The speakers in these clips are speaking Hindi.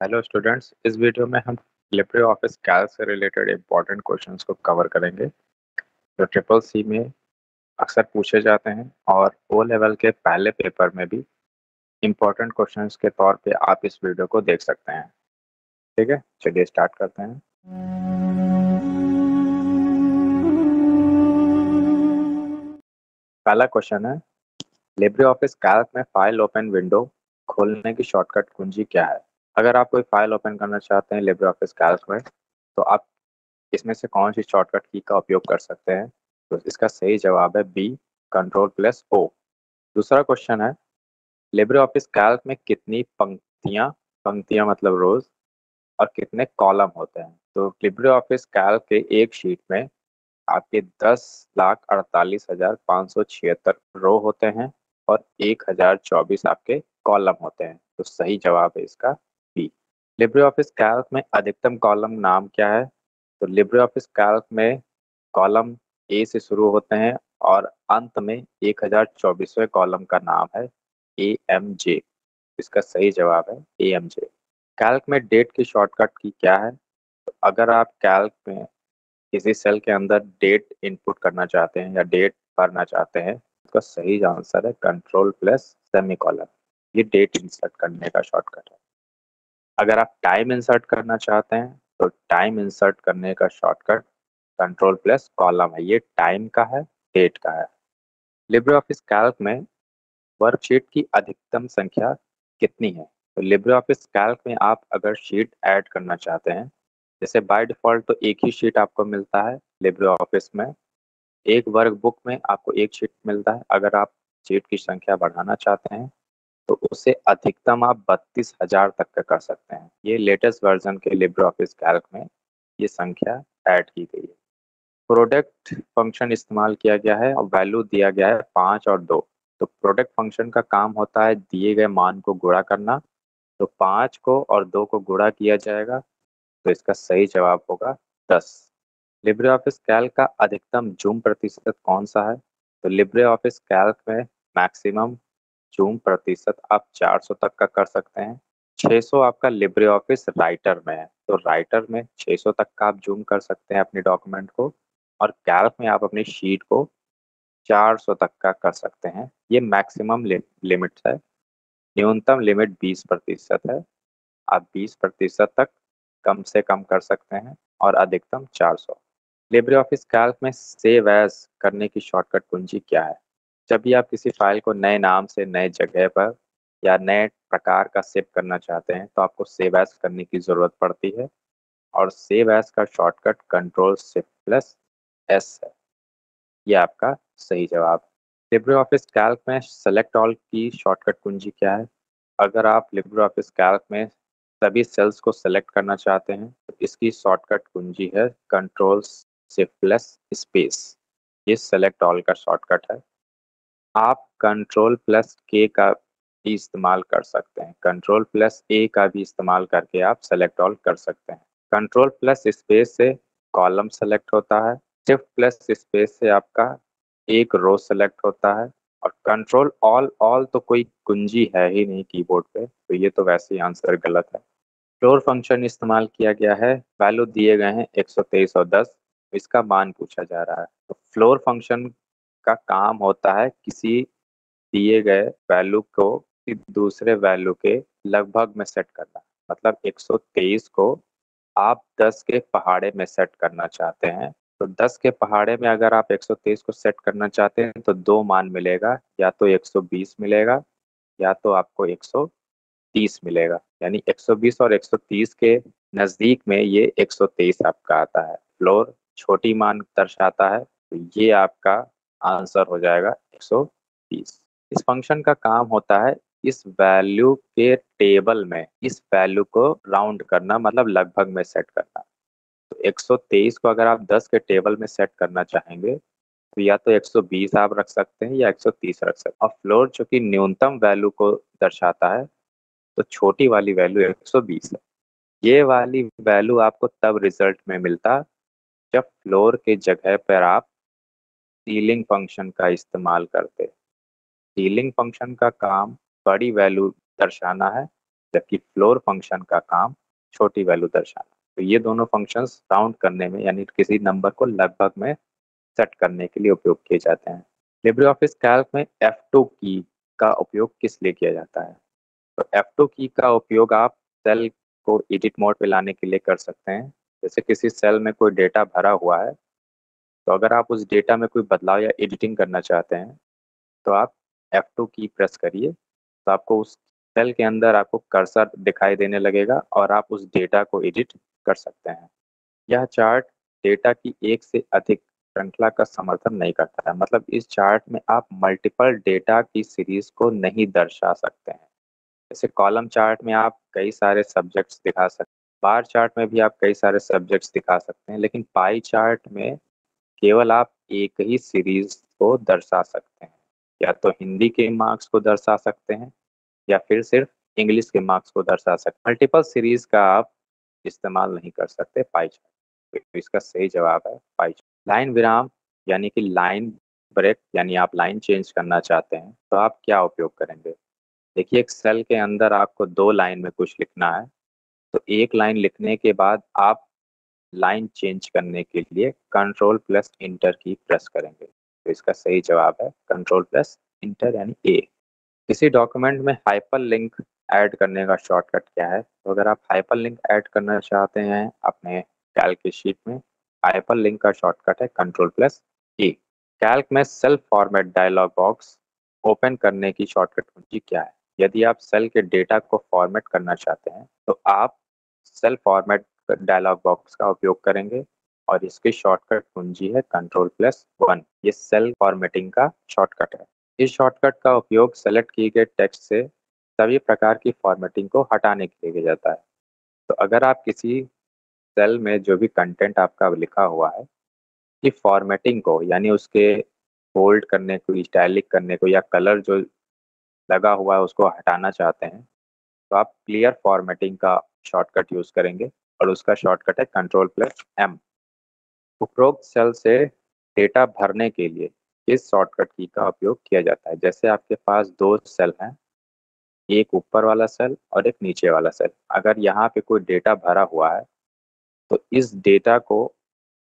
हेलो स्टूडेंट्स, इस वीडियो में हम लिब्रे ऑफिस कैल्क से रिलेटेड इम्पोर्टेंट क्वेश्चंस को कवर करेंगे जो ट्रिपल सी में अक्सर पूछे जाते हैं और ओ लेवल के पहले पेपर में भी इम्पोर्टेंट क्वेश्चंस के तौर पे आप इस वीडियो को देख सकते हैं। ठीक है, चलिए स्टार्ट करते हैं। पहला क्वेश्चन है, लिब्रे ऑफिस कैल्क में फाइल ओपन विंडो खोलने की शॉर्टकट कुंजी क्या है? अगर आप कोई फाइल ओपन करना चाहते हैं लिब्रे ऑफिस कैल्क में, तो आप इसमें से कौन सी शॉर्टकट की का उपयोग कर सकते हैं? तो इसका सही जवाब है बी, कंट्रोल+O। दूसरा क्वेश्चन है, लिब्रे ऑफिस कैल्क में कितनी पंक्तियां पंक्तियां मतलब रोज और कितने कॉलम होते हैं? तो लिब्रे ऑफिस कैल्क के एक शीट में आपके 10,48,576 रो होते हैं और 1024 आपके कॉलम होते हैं। तो सही जवाब है इसका बी। लिब्रे ऑफिस कैल्क में अधिकतम कॉलम नाम क्या है? तो लिब्रे ऑफिस कैल्क में कॉलम ए से शुरू होते हैं और अंत में 1024वें कॉलम का नाम है AMJ। इसका सही जवाब है AMJ। कैल्क में डेट की शॉर्टकट की क्या है? तो अगर आप कैल्क में किसी सेल के अंदर डेट इनपुट करना चाहते हैं या डेट भरना चाहते हैं, इसका सही आंसर है कंट्रोल+सेमीकोलन। ये डेट इंसर्ट करने का शॉर्टकट है। अगर आप टाइम इंसर्ट करना चाहते हैं तो टाइम इंसर्ट करने का शॉर्टकट कंट्रोल+कॉलम है। ये टाइम का है, डेट का है। लिब्रे ऑफिस कैल्क में वर्कशीट की अधिकतम संख्या कितनी है? तो लिब्रे ऑफिस कैल्क में आप अगर शीट ऐड करना चाहते हैं, जैसे बाय डिफॉल्ट तो एक ही शीट आपको मिलता है लिब्रे ऑफिस में, एक वर्कबुक में आपको एक शीट मिलता है। अगर आप शीट की संख्या बढ़ाना चाहते हैं तो उसे अधिकतम आप 32,000 तक का कर सकते हैं। ये लेटेस्ट वर्जन के लिब्रे ऑफिस कैल्क में ये संख्या ऐड की गई है। प्रोडक्ट फंक्शन इस्तेमाल किया गया है और वैल्यू दिया गया है 5 और 2। तो प्रोडक्ट फंक्शन का काम होता है दिए गए मान को गुणा करना। तो 5 को और 2 को गुणा किया जाएगा, तो इसका सही जवाब होगा 10। लिब्रे ऑफिस कैल्क का अधिकतम जूम प्रतिशत कौन सा है? तो लिब्रे ऑफिस कैल्क में मैक्सिमम जूम प्रतिशत आप 400 तक का कर सकते हैं। 600 आपका लिब्रे ऑफिस राइटर में है, तो राइटर में 600 तक का आप जूम कर सकते हैं अपने डॉक्यूमेंट को, और कैल्क में आप अपनी शीट को 400 तक का कर सकते हैं। ये मैक्सिमम लिमिट है। न्यूनतम लिमिट 20% है। आप 20% तक कम से कम कर सकते हैं और अधिकतम 400। लिब्रे ऑफिस कैल्क में सेव एज करने की शॉर्टकट कुंजी क्या है? जब भी आप किसी फाइल को नए नाम से नए जगह पर या नए प्रकार का सेव करना चाहते हैं तो आपको सेव एज करने की ज़रूरत पड़ती है, और सेव एज का शॉर्टकट कंट्रोल+S है। ये आपका सही जवाब। लिब्रे ऑफिस कैल्क में सेलेक्ट ऑल की शॉर्टकट कुंजी क्या है? अगर आप लिब्रे ऑफिस कैल्क में सभी सेल्स को सेलेक्ट करना चाहते हैं तो इसकी शॉर्टकट कुंजी है कंट्रोल+Shift+Space। ये सेलेक्ट ऑल का शॉर्टकट है। आप कंट्रोल+K का भी इस्तेमाल कर सकते हैं। कंट्रोल+A का भी इस्तेमाल करके आप सेलेक्ट ऑल कर सकते हैं। कंट्रोल+स्पेस से कॉलम सेलेक्ट होता है। शिफ्ट+स्पेस से आपका एक रो सेलेक्ट होता है। और कंट्रोल ऑल ऑल तो कोई कुंजी है ही नहीं कीबोर्ड पे, तो ये तो वैसे ही आंसर गलत है। फ्लोर फंक्शन इस्तेमाल किया गया है। वैल्यू दिए गए हैं 123 और 10। इसका मान पूछा जा रहा है। तो फ्लोर फंक्शन का काम होता है किसी दिए गए वैल्यू को दूसरे वैल्यू के लगभग में सेट करना। मतलब 123 को आप 10 के पहाड़े में सेट करना चाहते हैं, तो 10 के पहाड़े में अगर आप 123 को सेट करना चाहते हैं तो दो मान मिलेगा, या तो 120 मिलेगा या तो आपको 130 मिलेगा। यानी 120 और 130 के नजदीक में ये 123 आपका आता है। फ्लोर छोटी मान दर्शाता है, तो ये आपका आंसर हो जाएगा 130। इस फंक्शन का काम होता है इस वैल्यू के टेबल में इस वैल्यू को राउंड करना, मतलब लगभग में सेट करना। तो 123 को अगर आप 10 के टेबल में सेट करना चाहेंगे तो या तो 120 आप रख सकते हैं या 130 रख सकते हैं। और फ्लोर चूंकि न्यूनतम वैल्यू को दर्शाता है, तो छोटी वाली वैल्यू 120 है। ये वाली वैल्यू आपको तब रिजल्ट में मिलता जब फ्लोर के जगह पर आप सीलिंग फंक्शन का इस्तेमाल करते। सीलिंग फंक्शन का काम बड़ी वैल्यू दर्शाना है, जबकि फ्लोर फंक्शन का काम छोटी वैल्यू दर्शाना। तो ये दोनों फंक्शंस काउंट करने में यानी किसी नंबर को लगभग में सेट करने के लिए उपयोग किए जाते हैं। लिब्रियोफिस कैल्क में F2 की का उपयोग किस लिए किया जाता है? तो F2 की का उपयोग आप सेल को एडिट मोड पे लाने के लिए कर सकते हैं। जैसे किसी सेल में कोई डेटा भरा हुआ है, तो अगर आप उस डेटा में कोई बदलाव या एडिटिंग करना चाहते हैं, तो आप F2 की प्रेस करिए, तो आपको उस सेल के अंदर आपको कर्सर दिखाई देने लगेगा और आप उस डेटा को एडिट कर सकते हैं। यह चार्ट डेटा की एक से अधिक श्रृंखला का समर्थन नहीं करता है। मतलब इस चार्ट में आप मल्टीपल डेटा की सीरीज को नहीं दर्शा सकते हैं। जैसे कॉलम चार्ट में आप कई सारे सब्जेक्ट्स दिखा सकते हैं, बार चार्ट में भी आप कई सारे सब्जेक्ट्स दिखा सकते हैं, लेकिन पाई चार्ट में केवल आप एक ही सीरीज को दर्शा सकते हैं। या तो हिंदी के मार्क्स को दर्शा सकते हैं या फिर सिर्फ इंग्लिश के मार्क्स को दर्शा सकते हैं। मल्टीपल सीरीज का आप इस्तेमाल नहीं कर सकते पाई चार्ट। तो इसका सही जवाब है पाई चार्ट। लाइन विराम यानी कि लाइन ब्रेक यानी आप लाइन चेंज करना चाहते हैं, तो आप क्या उपयोग करेंगे? देखिए, एक सेल के अंदर आपको 2 लाइन में कुछ लिखना है, तो एक लाइन लिखने के बाद आप लाइन चेंज करने के लिए कंट्रोल प्लस इंटर की प्रेस करेंगे। तो इसका सही जवाब है कंट्रोल प्लस इंटर यानी ए। किसी डॉक्यूमेंट में हाइपरलिंक ऐड करने का शॉर्टकट क्या है? तो अगर आप हाइपरलिंक ऐड करना चाहते हैं अपने कैल्क की शीट में, हाइपरलिंक का शॉर्टकट है कंट्रोल प्लस ई। कैल्क में cell format dialog box open करने की शॉर्टकट कुंजी क्या है? यदि आप सेल के डेटा को फॉर्मेट करना चाहते हैं, तो आप सेल फॉर्मेट डायलॉग बॉक्स का उपयोग करेंगे और इसकी शॉर्टकट कुंजी है कंट्रोल प्लस 1। ये सेल फॉर्मेटिंग का शॉर्टकट है। इस शॉर्टकट का उपयोग सेलेक्ट किए गए टेक्स्ट से सभी प्रकार की फॉर्मेटिंग को हटाने के लिए किया जाता है। तो अगर आप किसी सेल में जो भी कंटेंट आपका लिखा हुआ है कि फॉर्मेटिंग को यानी उसके बोल्ड करने को, इटैलिक करने को या कलर जो लगा हुआ है उसको हटाना चाहते हैं, तो आप क्लियर फॉर्मेटिंग का शॉर्टकट यूज़ करेंगे और उसका शॉर्टकट है कंट्रोल प्लस एम। उपरोक्त सेल से डेटा भरने के लिए किस शॉर्टकट की का उपयोग किया जाता है? जैसे आपके पास 2 सेल हैं, एक ऊपर वाला सेल और एक नीचे वाला सेल। अगर यहाँ पे कोई डेटा भरा हुआ है, तो इस डेटा को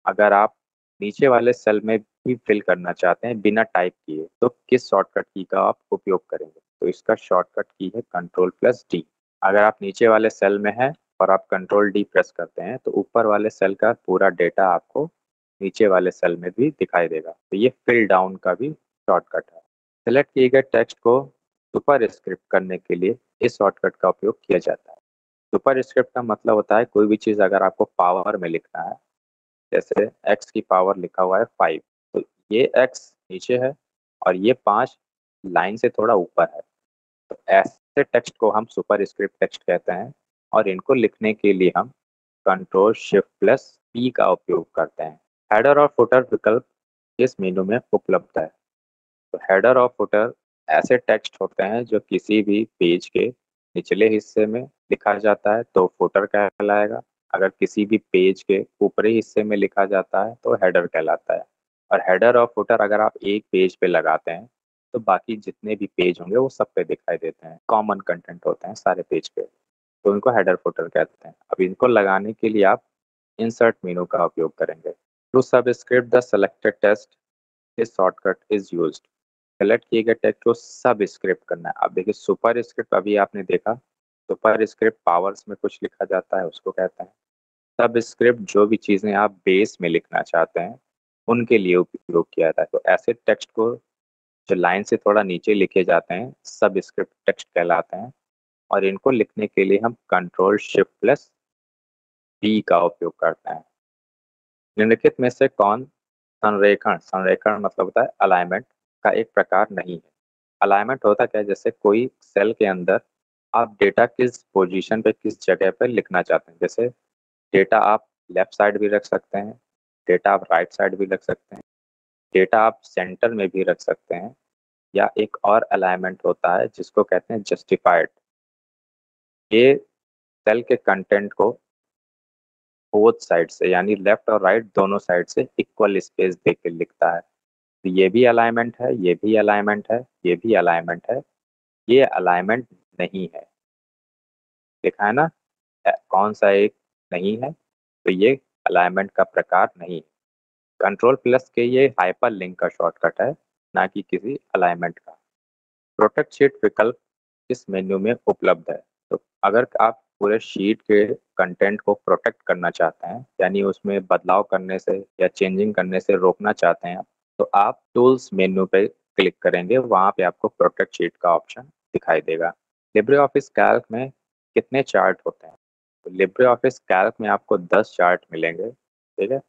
अगर आप नीचे वाले सेल में भी फिल करना चाहते हैं बिना टाइप किए, तो किस शॉर्टकट की का आप उपयोग करेंगे? तो इसका शॉर्टकट की है कंट्रोल प्लस डी। अगर आप नीचे वाले सेल में हैं और आप कंट्रोल डी प्रेस करते हैं, तो ऊपर वाले सेल का पूरा डेटा आपको नीचे वाले सेल में भी दिखाई देगा। तो ये फिल डाउन का भी शॉर्टकट है। सेलेक्ट किए गए टेक्स्ट को सुपर स्क्रिप्ट करने के लिए इस शॉर्टकट का उपयोग किया जाता है। सुपर स्क्रिप्ट का मतलब होता है कोई भी चीज़ अगर आपको पावर में लिखना है, जैसे x की पावर लिखा हुआ है 5, तो ये x नीचे है और ये 5 लाइन से थोड़ा ऊपर है। तो ऐसे टेक्स्ट को हम सुपर स्क्रिप्ट टेक्स्ट कहते हैं और इनको लिखने के लिए हम कंट्रोल शिफ्ट प्लस पी का उपयोग करते हैं। हेडर और फुटर विकल्प इस मेनू में उपलब्ध है। तो हेडर और फुटर ऐसे टेक्स्ट होते हैं जो किसी भी पेज के निचले हिस्से में लिखा जाता है तो फुटर कहलाएगा। अगर किसी भी पेज के ऊपरी हिस्से में लिखा जाता है तो हेडर कहलाता है। और हेडर और फुटर अगर आप एक पेज पे लगाते हैं, तो बाकी जितने भी पेज होंगे वो सब पे दिखाई देते हैं। कॉमन कंटेंट होते हैं सारे पेज पे, तो इनको हेडर फुटर कहते हैं। अब इनको लगाने के लिए आप इंसर्ट मेनू का उपयोग करेंगे। To subscript the selected text, this shortcut is used. Select किए गए टेक्स्ट को सब स्क्रिप्ट करना है। अब देखिए, सुपर स्क्रिप्ट अभी आपने देखा, सुपर स्क्रिप्ट पावर्स में कुछ लिखा जाता है उसको कहते हैं। सब स्क्रिप्ट जो भी चीज़ें आप बेस में लिखना चाहते हैं उनके लिए उपयोग किया जाता है। तो ऐसे टेक्स्ट को जो लाइन से थोड़ा नीचे लिखे जाते हैं सब स्क्रिप्ट टेक्स्ट कहलाते हैं और इनको लिखने के लिए हम कंट्रोल शिफ्ट प्लस बी का उपयोग करते हैं। निम्नलिखित में से कौन संरेखण संरेखण मतलब होता है अलाइनमेंट का एक प्रकार नहीं है? अलाइनमेंट होता क्या है? जैसे कोई सेल के अंदर आप डेटा किस पोजीशन पे, किस जगह पे लिखना चाहते हैं। जैसे डेटा आप लेफ्ट साइड भी रख सकते हैं, डेटा आप राइट साइड भी रख सकते हैं, डेटा आप सेंटर में भी रख सकते हैं, या एक और अलाइनमेंट होता है जिसको कहते हैं जस्टिफाइड। ये सेल के कंटेंट को बोथ साइड से यानी लेफ्ट और राइट दोनों साइड से इक्वल स्पेस देके लिखता है। तो ये भी अलाइनमेंट है, ये भी अलाइनमेंट है, ये भी अलाइनमेंट है, ये अलाइनमेंट नहीं है। लिखा है ना, कौन सा एक नहीं है, तो ये अलाइनमेंट का प्रकार नहीं है। कंट्रोल प्लस के ये हाइपर लिंक का शॉर्टकट है, ना कि किसी अलाइनमेंट का। प्रोटेक्ट शीट विकल्प इस मेन्यू में उपलब्ध है। तो अगर आप पूरे शीट के कंटेंट को प्रोटेक्ट करना चाहते हैं, यानी उसमें बदलाव करने से या चेंजिंग करने से रोकना चाहते हैं, तो आप टूल्स मेन्यू पे क्लिक करेंगे, वहाँ पे आपको प्रोटेक्ट शीट का ऑप्शन दिखाई देगा। लिब्रे ऑफिस कैल्क में कितने चार्ट होते हैं? तो लिब्रे ऑफिस कैल्क में आपको 10 चार्ट मिलेंगे। ठीक है,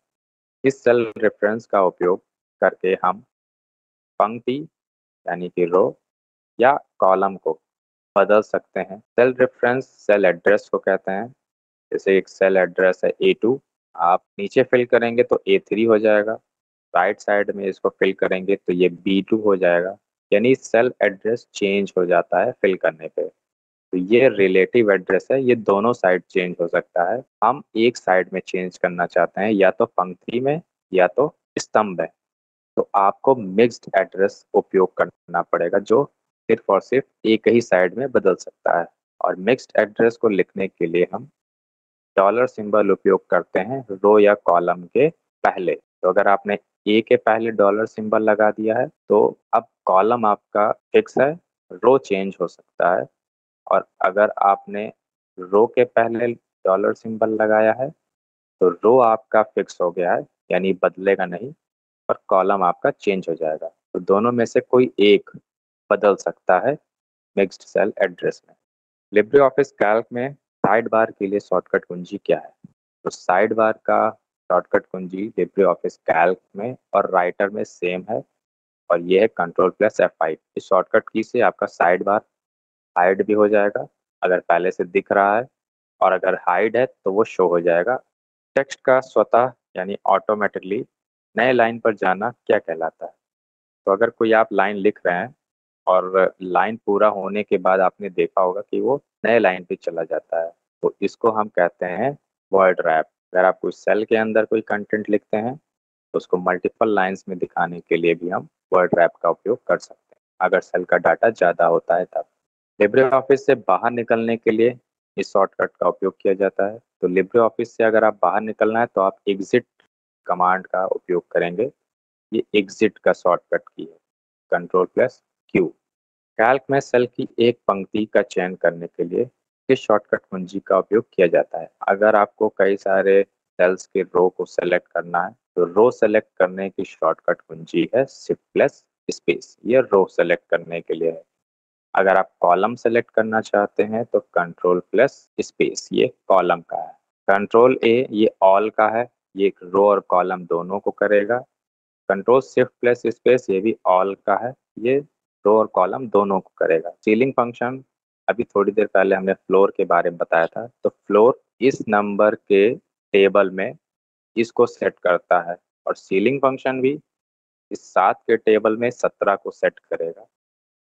इस सेल रेफरेंस का उपयोग करके हम पंक्ति यानी कि रो या कॉलम को बदल सकते हैं। सेल रेफरेंस सेल एड्रेस को कहते हैं। जैसे एक सेल एड्रेस है A2, आप नीचे फिल करेंगे तो A3 हो जाएगा, राइट साइड में इसको फिल करेंगे तो ये B2 हो जाएगा। यानी सेल एड्रेस चेंज हो जाता है फिल करने पे। तो ये रिलेटिव एड्रेस है, ये दोनों साइड चेंज हो सकता है। हम एक साइड में चेंज करना चाहते हैं, या तो पंक्ति में या तो स्तंभ में, तो आपको मिक्स्ड एड्रेस उपयोग करना पड़ेगा, जो सिर्फ और सिर्फ एक ही साइड में बदल सकता है। और मिक्स्ड एड्रेस को लिखने के लिए हम डॉलर सिंबल उपयोग करते हैं रो या कॉलम के पहले। तो अगर आपने ए के पहले डॉलर सिंबल लगा दिया है, तो अब कॉलम आपका फिक्स है, रो चेंज हो सकता है। और अगर आपने रो के पहले डॉलर सिंबल लगाया है, तो रो आपका फिक्स हो गया है, यानी बदलेगा नहीं, और कॉलम आपका चेंज हो जाएगा। तो दोनों में से कोई एक बदल सकता है मिक्स्ड सेल एड्रेस में। लिब्रे ऑफिस कैल्क में साइड बार के लिए शॉर्टकट कुंजी क्या है? तो साइड बार का शॉर्टकट कुंजी लिब्रे ऑफिस कैल्क में और राइटर में सेम है, और ये है कंट्रोल प्लस F5। इस शॉर्टकट की से आपका साइड बार हाइड भी हो जाएगा अगर पहले से दिख रहा है, और अगर हाइड है तो वो शो हो जाएगा। टेक्स्ट का स्वतः यानी ऑटोमेटिकली नए लाइन पर जाना क्या कहलाता है? तो अगर कोई आप लाइन लिख रहे हैं और लाइन पूरा होने के बाद आपने देखा होगा कि वो नए लाइन पे चला जाता है, तो इसको हम कहते हैं वर्ड रैप। अगर आप कोई सेल के अंदर कोई कंटेंट लिखते हैं, तो उसको मल्टीपल लाइंस में दिखाने के लिए भी हम वर्ड रैप का उपयोग कर सकते हैं, अगर सेल का डाटा ज़्यादा होता है तब। लिब्रे ऑफिस से बाहर निकलने के लिए इस शॉर्टकट का उपयोग किया जाता है। तो लिब्रे ऑफिस से अगर आप बाहर निकलना है, तो आप एग्जिट कमांड का उपयोग करेंगे। ये एग्जिट का शॉर्टकट की है, कंट्रोल प्लस Q। कैल्क में सेल की एक पंक्ति का चयन करने के लिए किस शॉर्टकट कुंजी का उपयोग किया जाता है? अगर आपको कई सारे सेल्स के रो को सेलेक्ट करना है, तो रो सेलेक्ट करने की शॉर्टकट कुंजी है शिफ्ट प्लस स्पेस। ये रो सेलेक्ट करने के लिए है। अगर आप कॉलम सेलेक्ट करना चाहते हैं, तो कंट्रोल प्लस स्पेस, ये कॉलम का है। कंट्रोल A ये ऑल का है, ये रो और कॉलम दोनों को करेगा। कंट्रोल शिफ्ट प्लस स्पेस ये भी ऑल का है, ये रो और कॉलम दोनों को करेगा। सीलिंग फंक्शन, अभी थोड़ी देर पहले हमने फ्लोर के बारे में बताया था, तो फ्लोर इस नंबर के टेबल में इसको सेट करता है, और सीलिंग फंक्शन भी इस 7 के टेबल में 17 को सेट करेगा।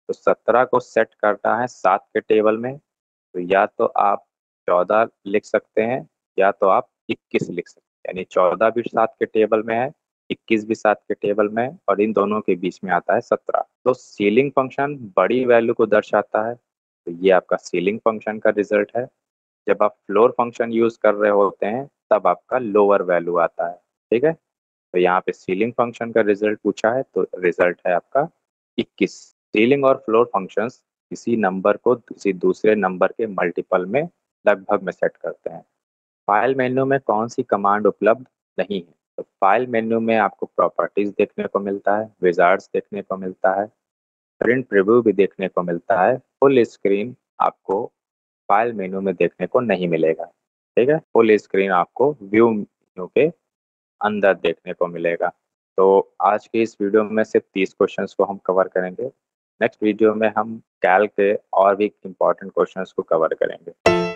तो 17 को सेट करता है 7 के टेबल में, तो या तो आप 14 लिख सकते हैं, या तो आप 21 लिख सकते हैं। यानी 14 भी 7 के टेबल में है, 21 भी 7 के टेबल में है, और इन दोनों के बीच में आता है 17। तो सीलिंग फंक्शन बड़ी वैल्यू को दर्शाता है, तो ये आपका सीलिंग फंक्शन का रिजल्ट है। जब आप फ्लोर फंक्शन यूज कर रहे होते हैं, तब आपका लोअर वैल्यू आता है। ठीक है, तो यहाँ पे सीलिंग फंक्शन का रिजल्ट पूछा है, तो रिजल्ट है आपका 21। सीलिंग और फ्लोर फंक्शंस किसी नंबर को किसी दूसरे नंबर के मल्टीपल में लगभग में सेट करते हैं। फाइल मेन्यू में कौन सी कमांड उपलब्ध नहीं है? तो फाइल मेन्यू में आपको प्रॉपर्टीज देखने को मिलता है, विजार्ड्स देखने को मिलता है, प्रिंट प्रीव्यू भी देखने को मिलता है। फुल स्क्रीन आपको फाइल मेन्यू में देखने को नहीं मिलेगा। ठीक है, फुल स्क्रीन आपको व्यू मेन्यू के अंदर देखने को मिलेगा। तो आज की इस वीडियो में सिर्फ 30 क्वेश्चंस को हम कवर करेंगे। नेक्स्ट वीडियो में हम कैल्क के और भी इम्पोर्टेंट क्वेश्चंस को कवर करेंगे।